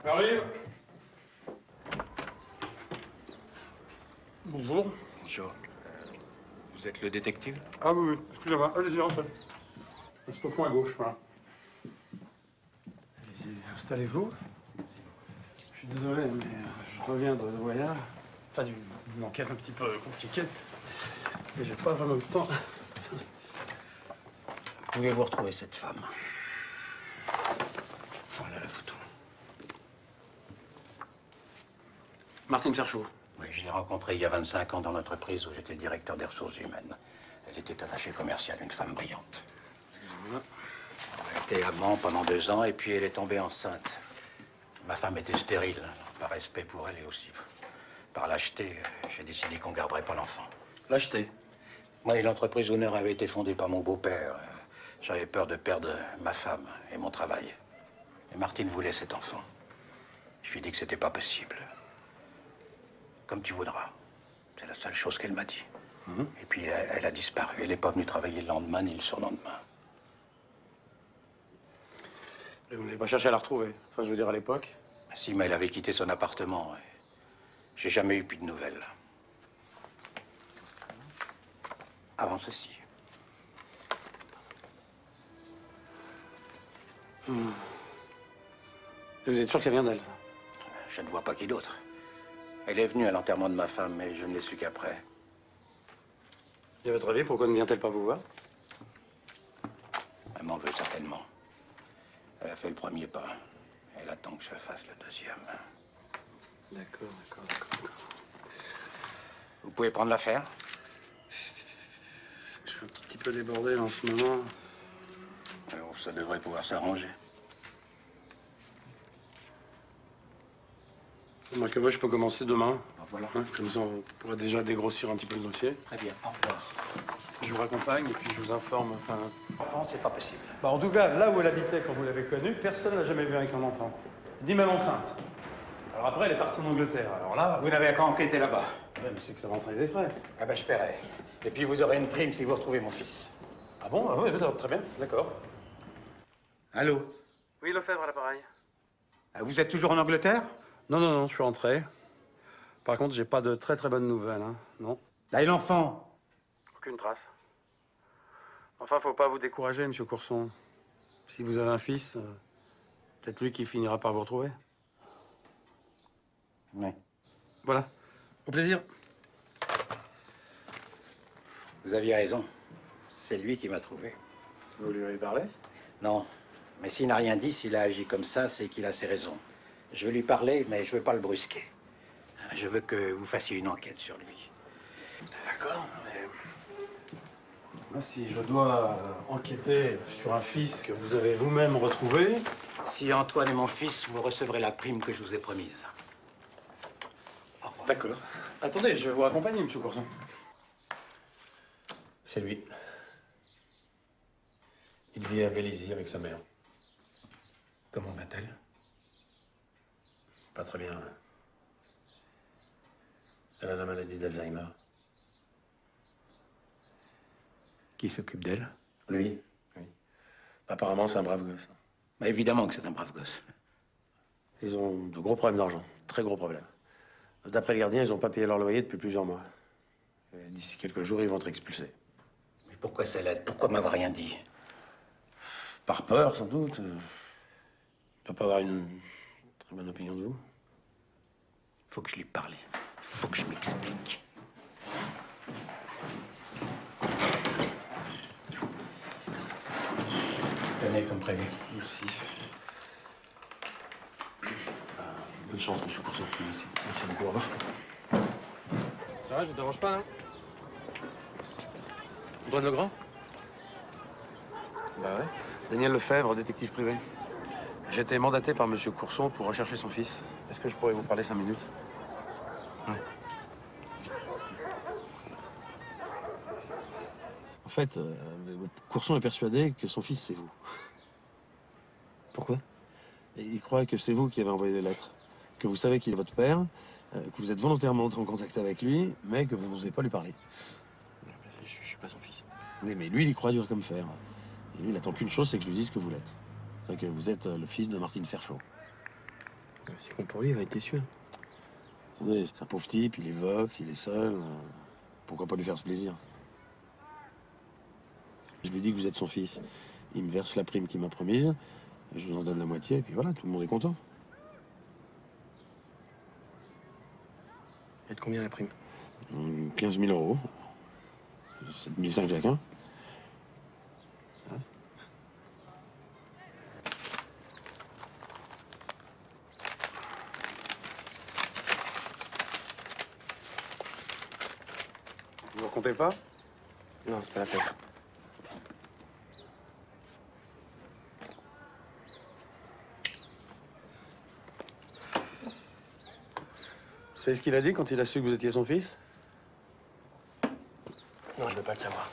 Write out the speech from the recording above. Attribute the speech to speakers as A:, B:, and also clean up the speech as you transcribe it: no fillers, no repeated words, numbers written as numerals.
A: J'arrive. Bonjour.
B: Bonjour. Vous êtes le détective?
A: Ah oui, oui. Excusez-moi. Allez-y, rentrez. C'est au fond à gauche, voilà. Allez-y, installez-vous. Je suis désolé, mais je reviens de voyage. Enfin, d'une enquête un petit peu compliquée. Et j'ai pas vraiment le temps.
B: Pouvez-vous retrouver cette femme? Voilà la photo.
A: Martine Ferchaud.
B: Oui, je l'ai rencontrée il y a 25 ans dans l'entreprise où j'étais directeur des ressources humaines. Elle était attachée commerciale, une femme brillante.
A: Excusez-moi.
B: Elle a été amant pendant 2 ans et puis elle est tombée enceinte. Ma femme était stérile, par respect pour elle et aussi par lâcheté, j'ai décidé qu'on garderait pas l'enfant.
A: Lâcheté.
B: Oui, l'entreprise Honneur avait été fondée par mon beau-père. J'avais peur de perdre ma femme et mon travail. Et Martine voulait cet enfant. Je lui ai dit que c'était pas possible. Comme tu voudras. C'est la seule chose qu'elle m'a dit. Et puis elle a disparu. Elle n'est pas venue travailler le lendemain ni le surlendemain.
A: Et vous n'avez pas cherché à la retrouver? Enfin, je veux dire, à l'époque.
B: Si, mais elle avait quitté son appartement. J'ai jamais eu plus de nouvelles. Avant ceci.
A: Et vous êtes sûr que ça vient d'elle?
B: Je ne vois pas qui d'autre. Elle est venue à l'enterrement de ma femme, mais je ne l'ai su qu'après.
A: Et à votre avis, pourquoi ne vient-elle pas vous voir?
B: Elle m'en veut certainement. Elle a fait le premier pas. Elle attend que je fasse le deuxième.
A: D'accord.
B: Vous pouvez prendre l'affaire?
A: Je suis un petit peu débordé là, en ce moment.
B: Alors, ça devrait pouvoir s'arranger.
A: Moi, que moi, je peux commencer demain.
B: Voilà.
A: Hein, comme ça, on pourrait déjà dégrossir un petit peu le dossier.
B: Très bien, au revoir.
A: Je vous raccompagne et puis je vous informe. Enfin.
B: Enfant, c'est pas possible.
A: Bah, en tout cas, là où elle habitait quand vous l'avez connue, personne n'a jamais vu avec un enfant. Ni même enceinte. Alors après, elle est partie en Angleterre. Alors là.
B: Vous n'avez qu'à enquêter là-bas.
A: Ouais, mais c'est que ça va entraîner des frais.
B: Ah ben, je paierai. Et puis, vous aurez une prime si vous retrouvez mon fils.
A: Ah bon? Ah oui, très bien. D'accord.
B: Allô?
A: Oui, Lefebvre à l'appareil.
B: Vous êtes toujours en Angleterre?
A: Non, je suis rentré. Par contre, j'ai pas de très bonnes nouvelles, hein. Non.
B: Là, et l'enfant?
A: Aucune trace. Enfin, faut pas vous décourager, monsieur Courson. Si vous avez un fils, peut-être lui qui finira par vous retrouver.
B: Oui.
A: Voilà. Au plaisir.
B: Vous aviez raison. C'est lui qui m'a trouvé.
A: Vous lui avez parlé?
B: Non. Mais s'il n'a rien dit, s'il a agi comme ça, c'est qu'il a ses raisons. Je veux lui parler, mais je veux pas le brusquer. Je veux que vous fassiez une enquête sur lui.
A: D'accord, mais... Moi, si je dois enquêter sur un fils que vous avez vous-même retrouvé...
B: Si Antoine est mon fils, vous recevrez la prime que je vous ai promise. Au revoir.
A: D'accord. Attendez, je vais vous raccompagner, monsieur Courson.
C: C'est lui. Il vit à Vélizy avec sa mère.
B: Comment va-t-elle?
C: Pas très bien. Elle a la maladie d'Alzheimer.
B: Qui s'occupe d'elle?
C: Lui? Oui. Apparemment, c'est un brave gosse.
B: Bah, évidemment que c'est un brave gosse.
C: Ils ont de gros problèmes d'argent. Très gros problèmes. D'après le gardien, ils n'ont pas payé leur loyer depuis plusieurs mois. D'ici quelques jours, ils vont être expulsés.
B: Mais pourquoi celle-là? Pourquoi m'avoir rien dit?
C: Par peur, sans doute. Il ne doit pas avoir une très bonne opinion de vous.
B: Faut que je lui parle. Faut que je m'explique. Tenez, comme prévu.
A: Merci. Bonne chance, monsieur Courson. Merci. Merci beaucoup. Au revoir. Ça va, je vous dérange pas, là? Antoine Legrand? Bah ouais. Daniel Lefebvre, détective privé. J'ai été mandaté par monsieur Courson pour rechercher son fils. Est-ce que je pourrais vous parler 5 minutes? Ouais. En fait, Courson est persuadé que son fils, c'est vous. Pourquoi? Il croit que c'est vous qui avez envoyé les lettres. Que vous savez qu'il est votre père, que vous êtes volontairement entré en contact avec lui, mais que vous n'osez pas lui parler. Je suis pas son fils. Oui, mais lui, il y croit dur comme fer. Et lui, il attend qu'une chose, c'est que je lui dise que vous l'êtes. Que vous êtes le fils de Martine Ferchaud.
D: C'est con pour lui, il va être déçu.
A: Attendez, c'est un pauvre type, il est veuf, il est seul. Pourquoi pas lui faire ce plaisir? Je lui dis que vous êtes son fils. Il me verse la prime qu'il m'a promise. Je vous en donne la moitié, et puis voilà, tout le monde est content.
D: Et de combien la prime?
A: 15 000 euros. 7 500 chacun.
C: Vous ne comptez pas?
D: Non, c'est pas la peine.
C: Vous savez ce qu'il a dit quand il a su que vous étiez son fils?
D: Non, je veux pas le savoir.